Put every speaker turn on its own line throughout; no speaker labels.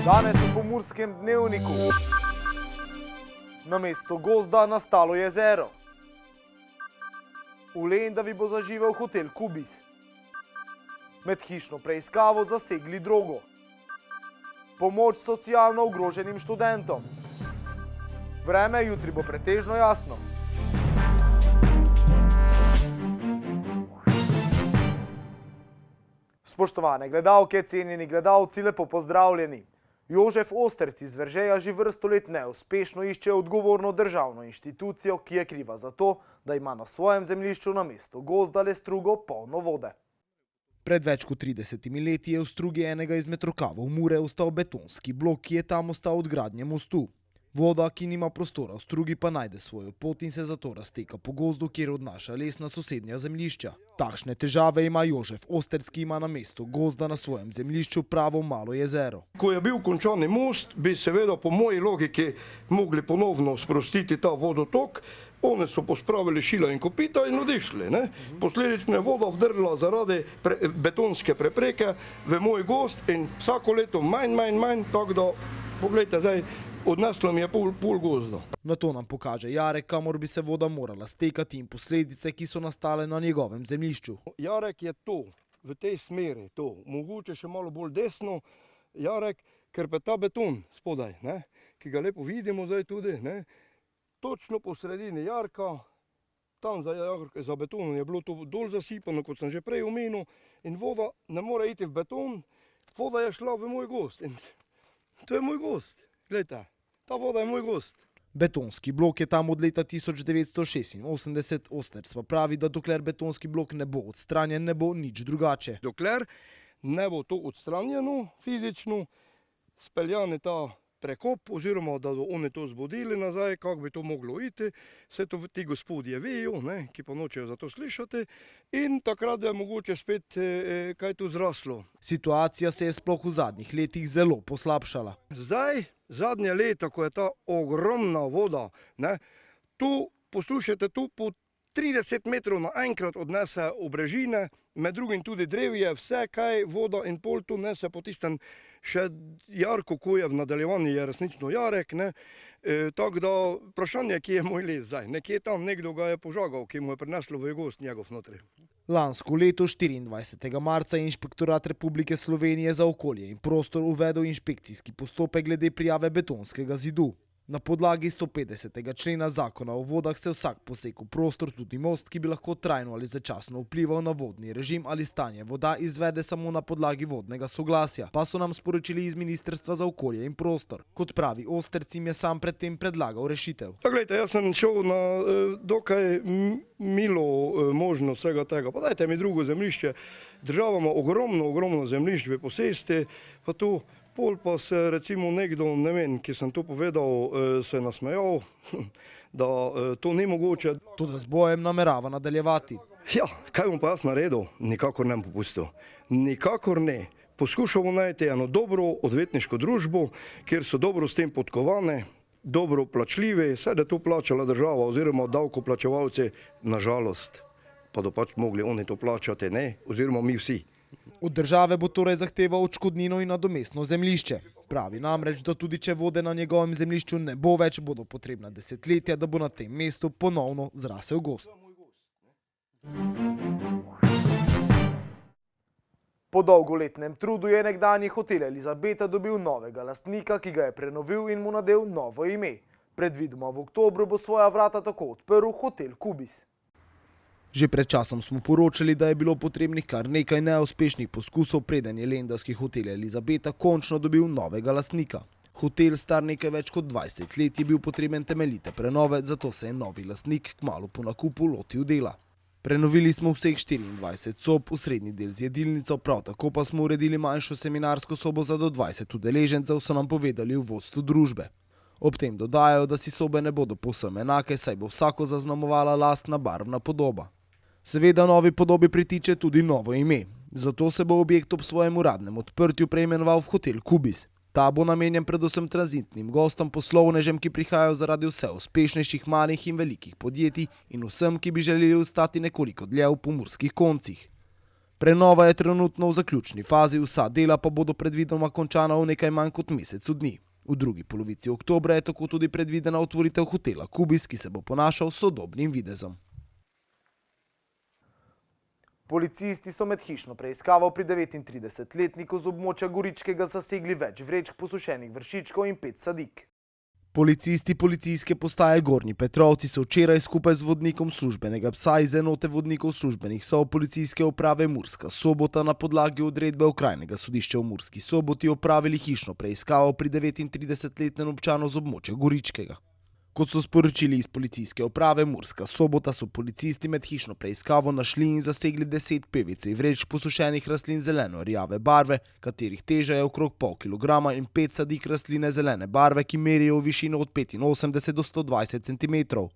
Danes v Pomurskem dnevniku. Namesto gozda nastalo jezero. V Lendavi bo zaživel hotel Kubis. Med hišno preiskavo zasegli drogo. Pomoč socialno ogroženim študentom. Vreme jutri bo pretežno jasno. Spoštovane gledalke, cenjeni gledalci, lepo pozdravljeni. Jožef Osterc iz Veržeja že vrsto let neuspešno išče odgovorno državno inštitucijo, ki je kriva za to, da ima na svojem zemljišču namesto gozda le strugo polno vode. Pred več kot 30 leti je v strugi enega izmed rokavov Mure ostal betonski blok, ki je tam ostal od gradnje mostu. Voda, ki nima prostora v strugi, pa najde svojo pot in se zato razteka po gozdu, kjer odnaša les na sosednja zemljišča. Takšne težave ima Jožef Osterc, ki ima namesto gozda na svojem zemljišču pravo malo jezero.
Ko je bil končan most, bi seveda po moji logiki mogli ponovno sprostiti ta vodotok. Oni so pospravili šila in kopita in odišli. Posledično je voda vdrla zaradi betonske prepreke v moj gozd in vsako leto manj, tako da, pogledajte zdaj, odneslo mi je pol gozda.
Na to nam pokaže Jarek, kamor bi se voda morala stekati in posledice, ki so nastale na njegovem zemljišču.
Jarek je to, v tej smeri, to. Mogoče še malo bolj desno, Jarek, ker pa ta beton spodaj, ki ga lepo vidimo zdaj tudi, točno po sredini jarka, tam za betonom je bilo to dol zasipano, kot sem že prej omenil, in voda ne more iti v beton, voda je šla v moj gozd. In to je moj gozd. Glejte, ta voda je moj gozd.
Betonski blok je tam od leta 1986. Osterc pa pravi, da dokler betonski blok ne bo odstranjen, ne bo nič drugače.
Dokler ne bo to odstranjeno fizično, speljan je ta prekop, oziroma da bodo oni to zbudili nazaj, kako bi to moglo iti. Vse to ti gospodje vejo, ki pa nočejo za to slišati. In takrat je mogoče spet kaj tu zraslo.
Situacija se je sploh v zadnjih letih zelo poslabšala.
Zdaj, zadnje leta, ko je ta ogromna voda, tu, poslušajte, tu po 30 metrov naenkrat odnese obrežine, med drugim tudi drevje, vse kaj, voda in pol tu nese po tistem še jarku, ko je v nadaljevanju, je resnično jarek. Tako da vprašanje, kje je moj les zdaj. Nekje tam nekdo ga je požagal, ki mu je prineslo v gozd njegov notri.
Lansko leto 24. marca je Inšpektorat Republike Slovenije za okolje in prostor uvedel inšpekcijski postopek glede prijave betonskega zidu. Na podlagi 150. člena Zakona o vodah se vsak poseg v prostor, tudi most, ki bi lahko trajno ali začasno vplival na vodni režim ali stanje voda, izvede samo na podlagi vodnega soglasja, pa so nam sporočili iz Ministrstva za okolje in prostor. Kot pravi Osterc, jim je sam predtem predlagal rešitev.
Glejte, jaz sem šel na dokaj milo možnost vsega tega. Pa dajte mi drugo zemljišče. Država ima ogromno zemljišč v posesti, pa tu pol pa se recimo nekdo, ne vem, ki sem to povedal, se nasmejal, da to ni mogoče.
Toda z bojem namerava nadaljevati.
Ja, kaj bom pa jaz naredil? Nikakor ne bom popustil. Nikakor ne. Poskušamo najti eno dobro odvetniško družbo, kjer so dobro s tem podkovane, dobro plačljivi, vse da to plačala država oziroma davkoplačevalci, nažalost, pa da pač mogli oni to plačati, oziroma mi vsi.
Od države bo torej zahteval odškodnino in nadomestno zemljišče. Pravi namreč, da tudi če vode na njegovem zemljišču ne bo več, bodo potrebna desetletja, da bo na tem mestu ponovno zrasel gozd. Po dolgoletnem trudu je nekdanji hotel Elizabeta dobil novega lastnika, ki ga je prenovil in mu nadel novo ime. Predvidoma v oktobru bo svoja vrata tako odprl hotel Kubis. Že pred časom smo poročali, da je bilo potrebnih kar nekaj neuspešnih poskusov, preden je lendavski hotel Elizabeta končno dobil novega lastnika. Hotel, star nekaj več kot 20 let, je bil potreben temeljite prenove, zato se je novi lastnik kmalu po nakupu lotil dela. Prenovili smo vseh 24 sob, v srednji del z jedilnico, prav tako pa smo uredili manjšo seminarsko sobo za do 20 udeležencev, so nam povedali v vodstvu družbe. Ob tem dodajajo, da si sobe ne bodo povsem enake, saj bo vsako zaznamovala lastna barvna podoba. Seveda novi podobi pritiče tudi novo ime, zato se bo objekt ob svojem uradnem odprtju preimenoval v hotel Kubis. Ta bo namenjen predvsem tranzitnim gostom, poslovnežem, ki prihajajo zaradi vse uspešnejših malih in velikih podjetij in vsem, ki bi želeli ostati nekoliko dlje v pomurskih koncih. Prenova je trenutno v zaključni fazi, vsa dela pa bodo predvidoma končana v nekaj manj kot mesecu dni. V drugi polovici oktobra je tako tudi predvidena otvoritev hotela Kubis, ki se bo ponašal s sodobnim videzom. Policisti so med hišno preiskavo pri 39-letniku z območja Goričkega zasegli več vrečk posušenih vršičkov in 5 sadik. Policisti policijske postaje Gornji Petrovci so včeraj skupaj z vodnikom službenega psa iz enote vodnikov službenih psov policijske uprave Murska Sobota na podlagi odredbe Okrajnega sodišča v Murski Soboti opravili hišno preiskavo pri 39-letnem občanu z območja Goričkega. Kot so sporočili iz policijske uprave Murska Sobota, so policisti med hišno preiskavo našli in zasegli 10 pevicej vrečk posušenih rastlin zeleno-rjave barve, katerih teža je okrog pol kilograma, in 5 sadik rastline zelene barve, ki merijo v višino od 85 do 120 cm.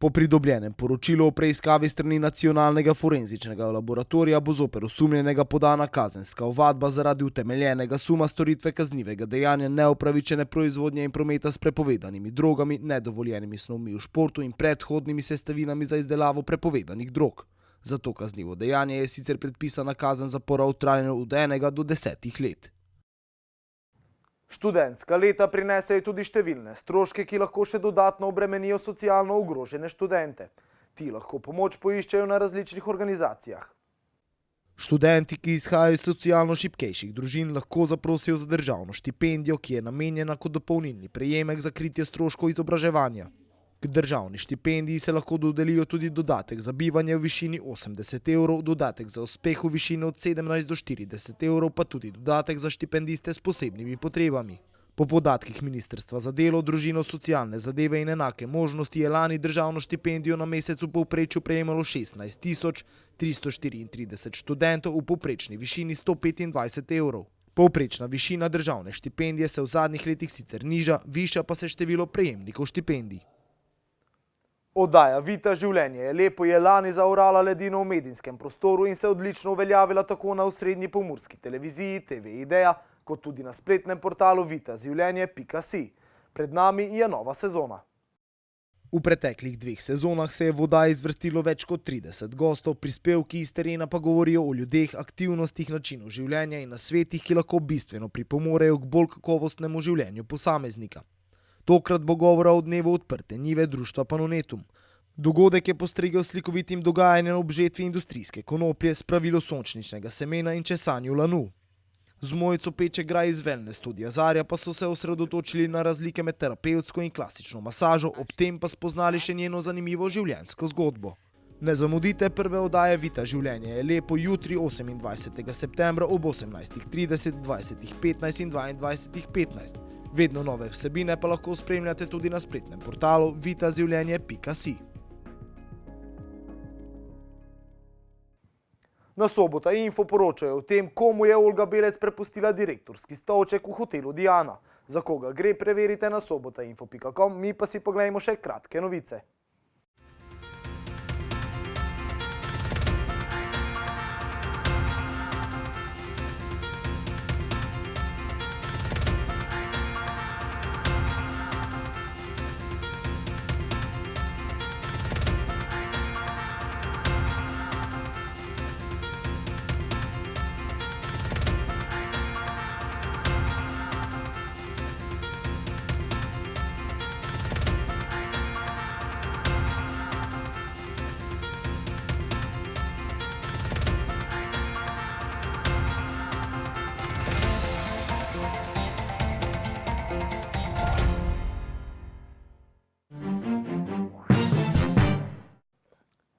Po pridobljenem poročilu o preiskavi strani Nacionalnega forenzičnega laboratorija bo zoper osumljenega podana kazenska ovadba zaradi utemeljenega suma storitve kaznivega dejanja neupravičene proizvodnje in prometa s prepovedanimi drogami, nedovoljenimi snovmi v športu in predhodnimi sestavinami za izdelavo prepovedanih drog. Za to kaznivo dejanje je sicer predpisana kazen zapora v trajanju od 1 do 10 let. Študentska leta prinesejo tudi številne stroške, ki lahko še dodatno obremenijo socialno ogrožene študente. Ti lahko pomoč poiščejo na različnih organizacijah. Študenti, ki izhajajo iz socialno šibkejših družin, lahko zaprosijo za državno štipendijo, ki je namenjena kot dopolnilni prejemek za kritje stroškov izobraževanja. K državni štipendiji se lahko dodelijo tudi dodatek za bivanje v višini 80 evrov, dodatek za uspeh v višini od 17 do 40 evrov, pa tudi dodatek za štipendiste s posebnimi potrebami. Po podatkih Ministrstva za delo, družino, socialne zadeve in enake možnosti je lani državno štipendijo na mesec v povprečju prejemalo 16 334 študentov v povprečni višini 125 evrov. Povprečna višina državne štipendije se v zadnjih letih sicer niža, viša pa se število prejemnikov štipendij. Oddaja Vita življenje je lepo je lani zaorala ledino v medijskem prostoru in se odlično uveljavila tako na osrednji pomurski televiziji TV Ideja, kot tudi na spletnem portalu vitazivljenje.si. Pred nami je nova sezona. V preteklih 2 sezonah se je v oddaji zvrstilo več kot 30 gostov, prispevki iz terena pa govorijo o ljudeh, aktivnostih, načinu življenja in nasvetih, ki lahko bistveno pripomorejo k bolj kakovostnemu življenju posameznika. Tokrat bo govora o dnevu odprte njive društva Panonetum. Dogodek je postregel slikovitim dogajanjem ob žetvi industrijske konoplje, spravilu sončničnega semena in česanju lanu. Z Mojco Pečegraj iz Wellness Studia Zarja pa so se osredotočili na razlike med terapevtsko in klasično masažo, ob tem pa spoznali še njeno zanimivo življenjsko zgodbo. Ne zamudite prve oddaje Vita življenje je lepo jutri 28. septembra ob 18:30, 20:15 in 22:15. Vedno nove vsebine pa lahko spremljate tudi na spletnem portalu vitazivljenje.si. Na Sobota Info poročajo o tem, komu je Olga Belec prepustila direktorski stolček v hotelu Diana. Za koga gre, preverite na sobotainfo.com, mi pa si poglejmo še kratke novice.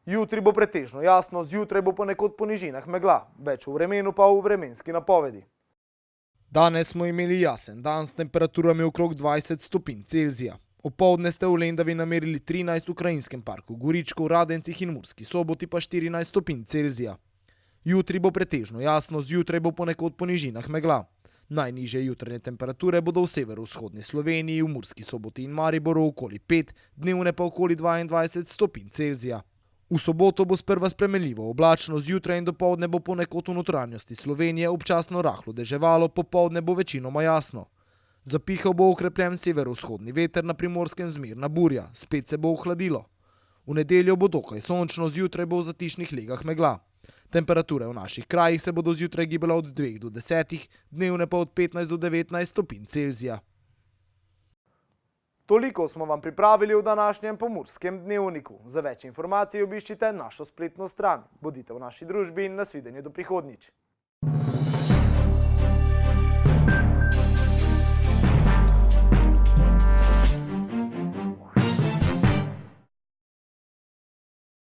Jutri bo pretežno jasno, zjutraj bo ponekod po nižinah megla, več v vremenu pa v vremenski napovedi. Danes smo imeli jasen dan s temperaturami okrog 20 stopinj Celzija. Opoldne ste v Lendavi namerili 13, v Krajinskem parku Goričko, v Radencih in Murski Soboti pa 14 stopinj Celzija. Jutri bo pretežno jasno, zjutraj bo ponekod po nižinah megla. Najnižje jutranje temperature bodo v severovzhodni Sloveniji, v Murski Soboti in Mariboru okoli 5, dnevne pa okoli 22 stopinj Celzija. V soboto bo sprva spremenljivo oblačno, zjutraj in dopoldne bo ponekod v notranjosti Slovenije občasno rahlo deževalo, popoldne bo večinoma jasno. Zapihal bo okrepljen severovzhodni veter, na Primorskem zmerna burja, spet se bo ohladilo. V nedeljo bo dokaj sončno, zjutraj bo v zatišnih legah megla. Temperature v naših krajih se bodo zjutraj gibale od 2 do 10, dnevne pa od 15 do 19 stopinj Celzija. Toliko smo vam pripravili v današnjem Pomurskem dnevniku. Za več informacij obiščite našo spletno stran. Bodite v naši družbi in nasvidenje do prihodnjič.